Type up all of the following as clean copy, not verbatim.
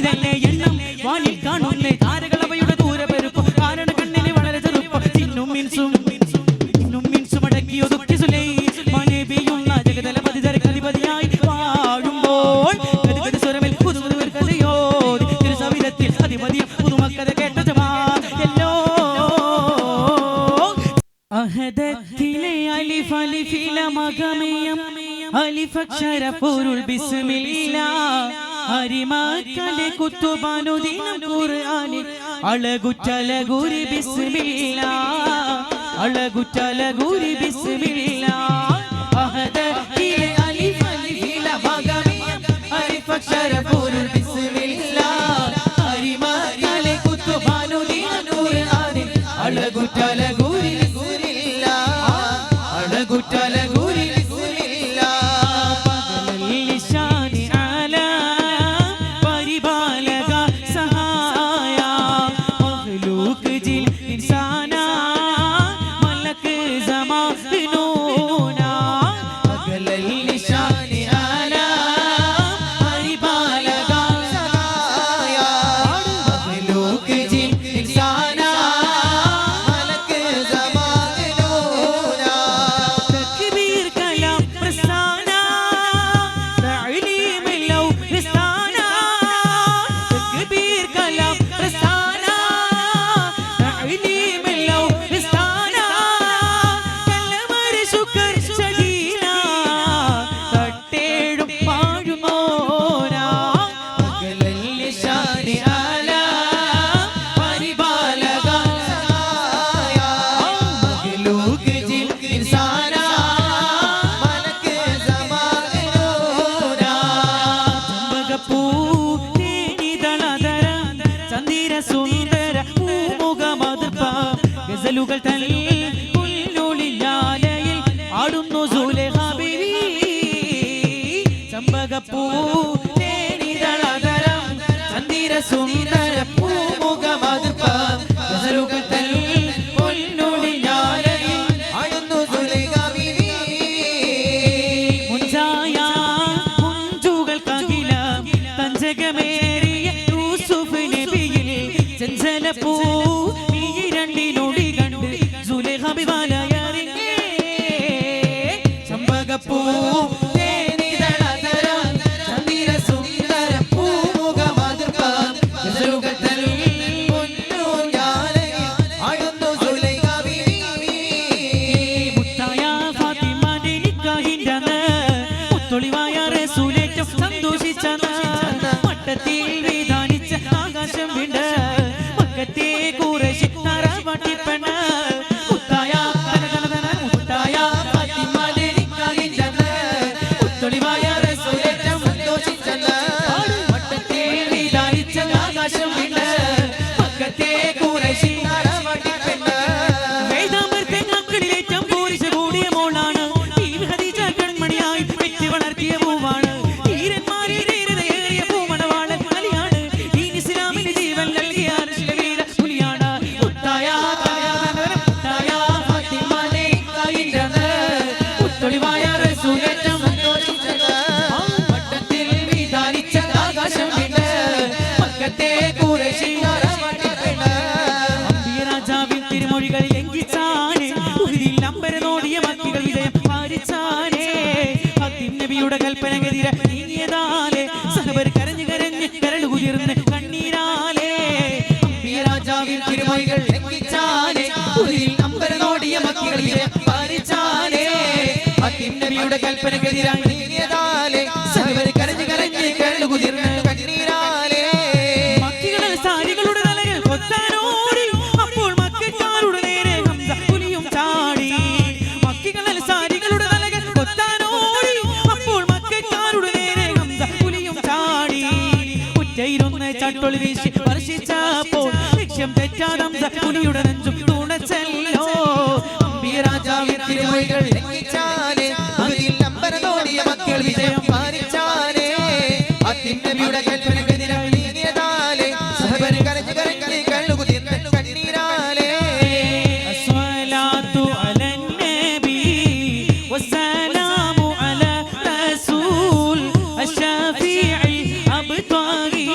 തന്നെ എണ്ണം വാനിൽ കാണുന്ന താരകൾ അവയുടെ ദൂരപെരുപ്പം കാരണം കണ്ണിന് വളരെ ചെറുപ്പം ചിന്നും മിൻസും അടക്കി ഒതുക്കി സുലൈമാനേബിയുള്ള ജഗതലപതി ജരകധിപതിയായി വാഴുമ്പോൾ ഗതിഗതി സ്വരമിൽ പുതുമുതുവർ കഥയോതി തിരുസവിധത്തിൽ അധിപതിയും പുതുമക്കഥ കേട്ട ജമാഅല്ലോ അഹദത്തിലെ അലിഫ് അലിഫില മഗമയം അലിഫക്ഷര പൊരുൾ ബിസ്മില്ലാഹ് അരിമക്കലെ കുത്തുബാനുദീനം ഖുർആനിൽ അളകുറ്റലകുരി ബിസ്മില്ലാഹ് അളകുറ്റലകുരി ബിസ്മില്ലാഹ് അഹദത്തിലെ അലിഫ് അലിഫില മഗമയം അലിഫക്ഷര പൊരുൾ ബിസ്മില്ലാഹ് അരിമക്കലെ കുത്തുബാനുദീനം ഖുർആനിൽ അളകുറ്റലകുരി ബിസ്മില്ലാഹ് അളകുറ്റലകുരി ഗസലുകൾ തല്ലുള്ളിലാലയിൽ ആടുന്നു സുലൈഖ ബീവി ചമ്പകപ്പൂ തേനിതളതരം ചന്ദിര സുന്ദര പൂമുഖമതുപ്പം ഗസലുകൾ തല്ലുള്ളിലാലയിൽ ആടുന്നു സുലൈഖ ബീവി മുൻചായ മുഞ്ചുകൾ കകില തഞ്ചകമേറിയ യൂസുഫ് നബിയിൽ ചഞ്ചലപ്പൂ ചമ്പകപ്പൂ തേനിതളതരം ചന്ദിര സുന്ദര പൂമുഖമതുപ്പം ഗസലുകൾ തല്ലുള്ളിലാലയിൽ ആടുന്നു സുലൈഖ ബീവി മുത്തായ ഫാത്തിമയുടെ നിക്കാഹിന്റെ അന്ന് മുത്തൊളിവായ റസൂലേറ്റം സന്തോഷിച്ചന്ന് മട്ടത്തിൽ വിധാനിച്ച ആകാശം വിണ്ട് മക്കത്തെ ഖുറൈശ് തറവാട്ടിപ്പെണ്ണ് മുത്തായ മുത്തായ ഫാത്തിമയുടെ നിക്കാഹിന്റെ അന്ന് മുത്തൊളിവായ റസൂലേറ്റം സന്തോഷിച്ചന്ന് മട്ടത്തിൽ വിധാനിച്ച ആകാശം വിണ്ട് മക്കത്തെ ഖുറൈശ് തറവാട്ടിപ്പെണ്ണ് വേദാമൃതങ്ങളിലേറ്റം പോരിശ കൂടിയ മോളാണ് ഈ ഖദീജ കൺമണിയായി പെറ്റ് വളർത്തിയ പൂവാണ് ധീരന്മാരെ ധീരതയേറിയ പൂമണവാളൻ അലിയാണ് ദീൻ ഇസ്ലാമിന് ജീവൻ നൽകിയ അർശവീര പുലിയാണ് മുത്തായ ഫാത്തിമയുടെ നിക്കാഹിന്റെ അന്ന് മുത്തൊളിവായ റസൂലേറ്റം സന്തോഷിച്ചത് മട്ടത്തിൽ വിധാനിച്ച ആകാശം വിണ്ട് മക്കത്തെ ഖുറൈശ് തറവാട്ടിപ്പെണ്ണ് അമ്പിയ രാജാവിൻ തിരുമൊഴികൾ ലംഘിച്ചാനേ ഉഹദിൽ അമ്പരനോടിയ മക്കികൾ വിജയം പാലിച്ചാനേ ഹത്തീം നബിയുടെ കൽപ്പനക്കെതിരെ നീങ്ങിയതാലേ സഹബർ കരഞ്ഞു കരഞ്ഞ് കരളുകുതിർന്ന് കണ്ണീരാലേ അമ്പിയ രാജാവിൻ തിരുമൊഴികൾ ലംഘിച്ചാനേ ഉഹദിൽ അമ്പരനോടിയ മക്കികൾ വിജയം പാലിച്ചാനേ ഹത്തീം നബിയുടെ കൽപ്പനക്കെതിരെ നീങ്ങിയതാലേ സഹബർ കരഞ്ഞു കരഞ്ഞ് കരളുകുതിർന്ന് കണ്ണീരാലേ മക്കികളിൽ സാരികളുടെ തലകൾ കൊത്താനോടി അപ്പോൾ മക്കക്കാരുടെ നേരെ ഹംസ പുലിയും ചാടി മക്കികളിൽ സാരികളുടെ തലകൾ കൊത്താനോടി അപ്പോൾ മക്കക്കാരുടെ നേരെ ഹംസ പുലിയും ചാടി ഉറ്റയിരുന്ന് ചട്ടൊളി വീശി സ്പർശിച്ചപ്പോൾ ലക്ഷ്യം തെറ്റാതെ ഹംസ പുലിയുടെ നെഞ്ചും തുണച്ചല്ലോ അമ്പിയ രാജാവിൻ തിരുമൊഴികൾ ലംഘിച്ചാലേ അതിൽ അമ്പരനോടിയ മക്കൾ വിജയം പാലിച്ചാലേ ഹത്തീം നബിയുടെ കൽപ്പനക്കെതിരെ നീങ്ങിയതാലേ സഹബർ കരഞ്ഞു കരഞ്ഞ് കരളുകുതിർന്ന് കണ്ണീരാലേ അസ്സലാത്തു അലൻ നബി വസ്സലാമു അലാ റസൂൽ അശ്ശഫീഇ അബ്താഗി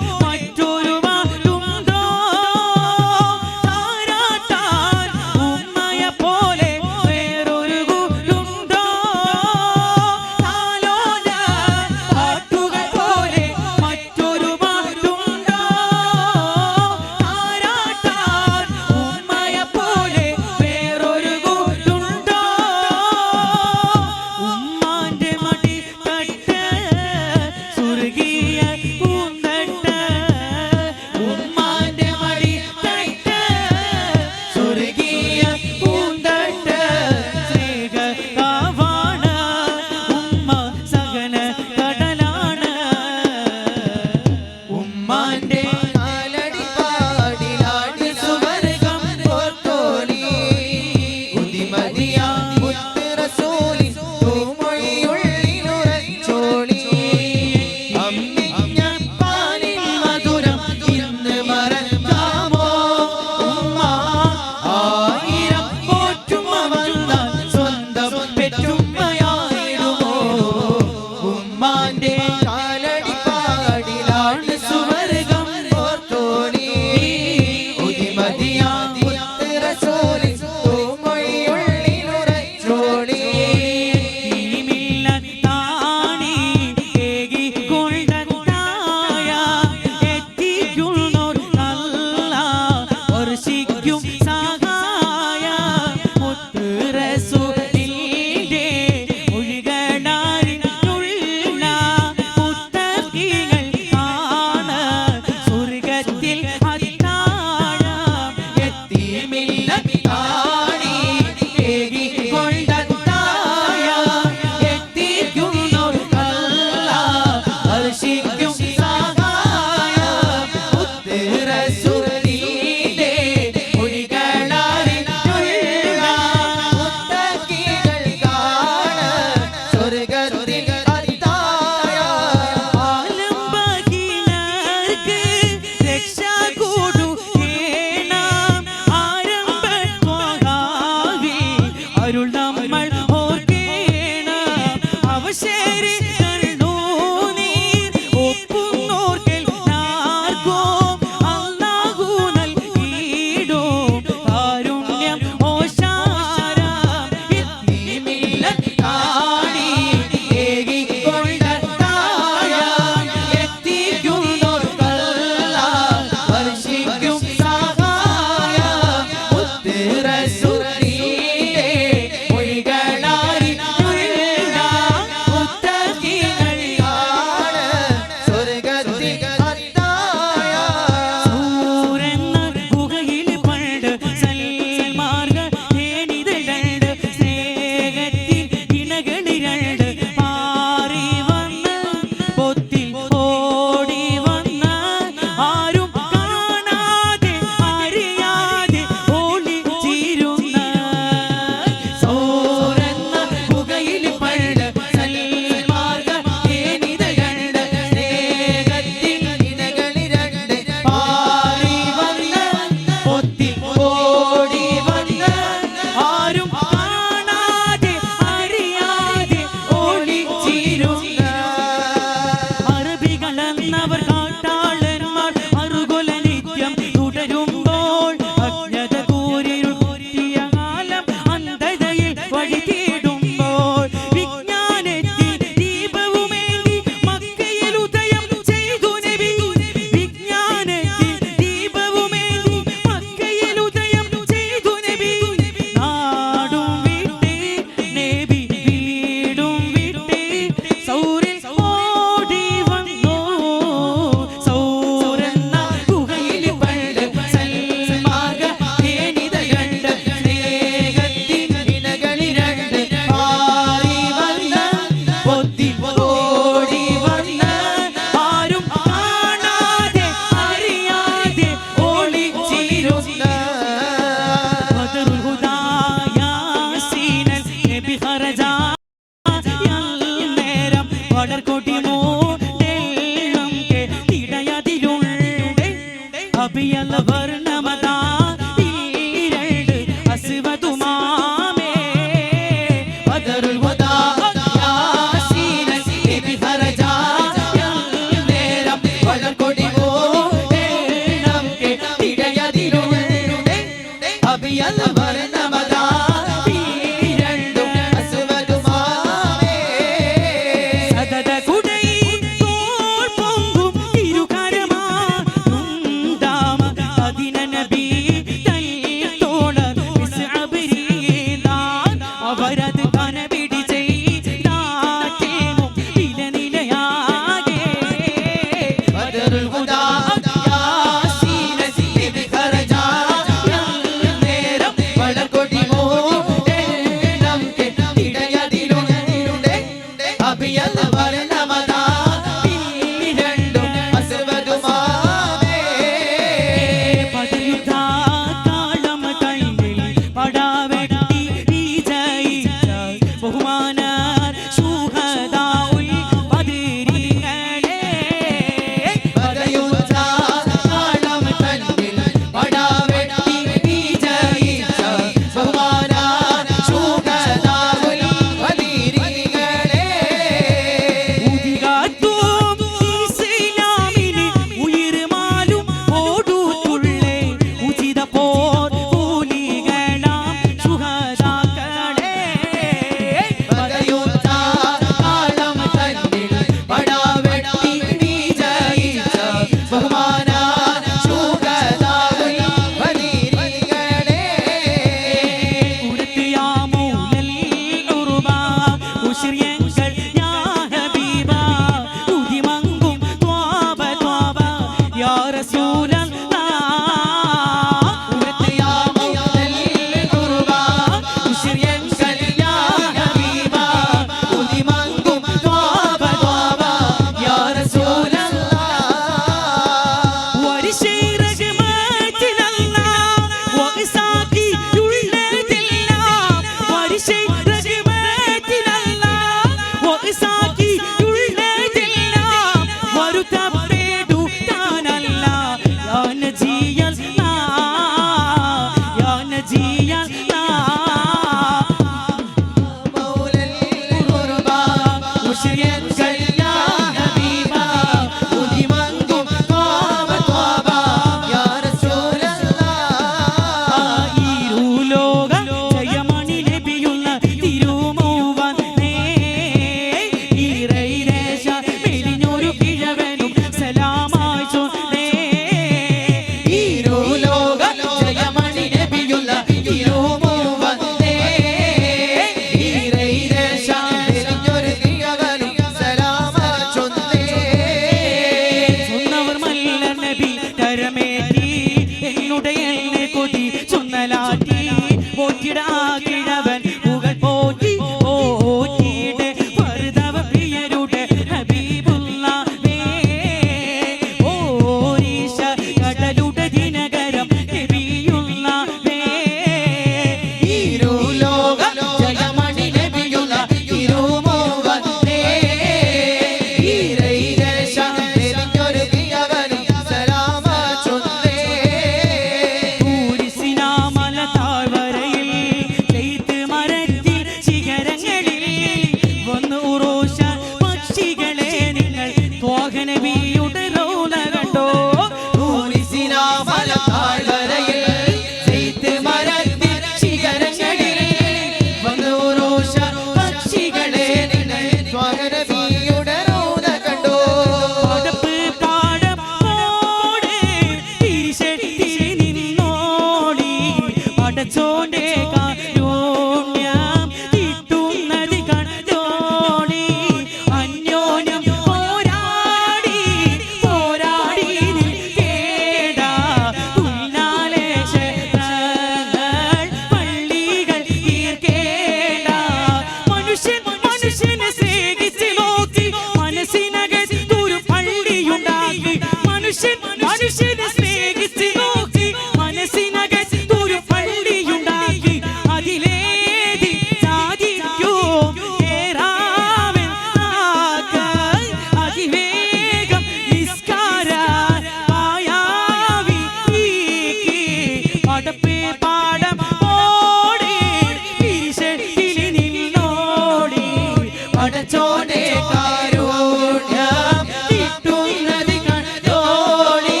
പടച്ചോനെ കാരുണ്യം കിട്ടുന്നത് കണ്ടോളി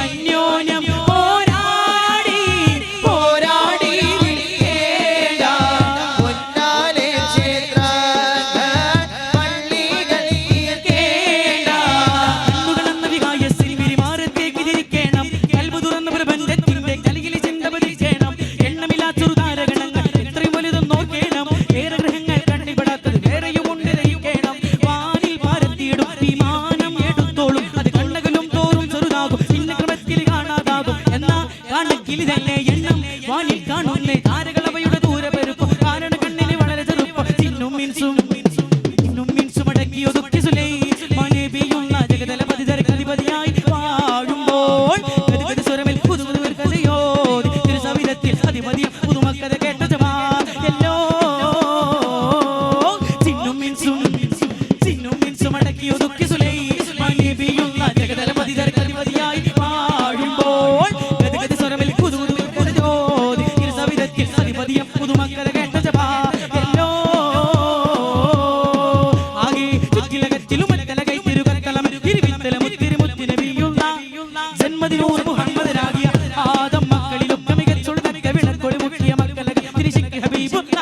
അന്യോന്യം പോരാടി പോരാടി വിളിക്കേണ്ട പൊന്നാലെ ക്ഷേത്രങ്ങൾ പള്ളികൾ തീർക്കേണ്ട കണ്ണുകളെന്ന വികായസിൽ വിരിമാറത്തേക്ക് തിരിക്കണം കൽബ് തുറന്ന പ്രപഞ്ചത്തിന്റെ കലിയിൽ ചിന്ത പതിക്കണം എണ്ണമില്ലാത്തൊരു താരഗണങ്ങൾ എത്രയും വലുതും നോക്കണം ഏറെ ഗ്രഹങ്ങൾ കണ്ടിപ്പെടാത്തത് വേറെയും ഉണ്ട് ദഹിക്കണം വാനിൽ പാരത്തിയിടും വിമാനം എടുത്തോളും അത് കണ്ണകലും തോറും ചെറുതാകും പിന്നെ ക്രമത്തിൽ കാണാതാകും എന്നാ കണക്കിൽ തന്നെ എണ്ണം വാനിൽ കാണുന്നേ താരകൾ അവയുടെ ദൂരെ പെരുപ്പം കാരണം കണ്ണിന് വളരെ ചെറുപ്പം ചിന്നും മിൻസും അടക്കി ഒതുക്കി സുലൈ മനേബിയുള്ള ജഗതലപതി ജരകധിപതിയായി വാഴുമ്പോൾ ഗതിഗതി സ്വരമിൽ പുതുപുതുവർ കഥയോതി തിരുസവിധത്തിൽ അതിപതിയും പുതുമക്കഥ കേട്ട ജമാല്ലോ ചിന്നും മിൻസും അടക്കി ഒതുക്കി സുലൈ മനേബിയുള്ള ജഗതലപതി ജരകധിപതിയായി വാഴുമ്പോൾ ഗതിഗതി സ്വരമിൽ പുതുപുതുവർ കഥയോതി തിരുസവിധത്തിൽ അതിപതിയും പുതുമക്കഥ കേട്ട ജമാല്ലോ ആകെ ചുറ്റിലകത്തിലും മറ്റലകൈ തിരുകത്തലം ഇരുവിത്തലം തിരുമുത്തിനബിയുള്ള ജന്മദിനൂർ മുഹമ്മദ് രാഗിയ ആദം മക്കളിലൊക്കെ മികച്ചുള്ളതൊക്കെ വിളക്കൊളി മുക്കിയ മക്കളെ തിരിശിക്ക് ഹബീബുള്ള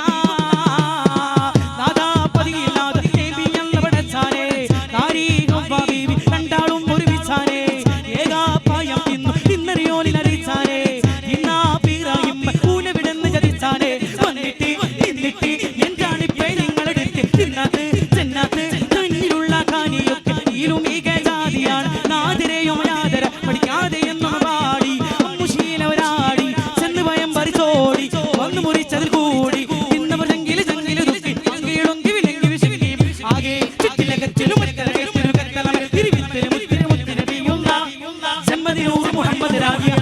നാദാപതിയില്ലാതെ ദേവിയല്ലവടച്ചാലേ താരീഖും ബീവി രണ്ടാളും ഒരുമിച്ചാലേ ഏകാപായം തിന്നറിയോലിനറിയിച്ചാലേ ഇന്നാ പീറായും ഊലവിടെന്ന് ചതിച്ചാലേ വന്നിട്ട് നിന്നിട്ട് എന്താണിപ്പേ നിങ്ങളെടുത്ത് തിന്നാത്ത് ചെന്നാത്ത് തന്നിലുള്ള കാനിയൊക്കെ ഇരുമീക ജാതിയാണ് നാദിരെയും യാതര പഠിക്കാതെ എന്നും പാടി മുശീലവരാടി ചെന്ന് ഭയം പറിച്ചോടി വന്നു മുറിച്ചതിൽ കൂടി ഇന്നവർ ചെങ്കില് ചെങ്കിലൊതുക്കി പങ്കിളൊങ്കി വിലങ്കി വിശങ്ങി ആകെ ചുറ്റിലകത്തിലും തിരുവിത്തലും തിരുമുത്തിനബിയുള്ള ജന്മദിനൂർ മുഹമ്മദ് രാഗിയ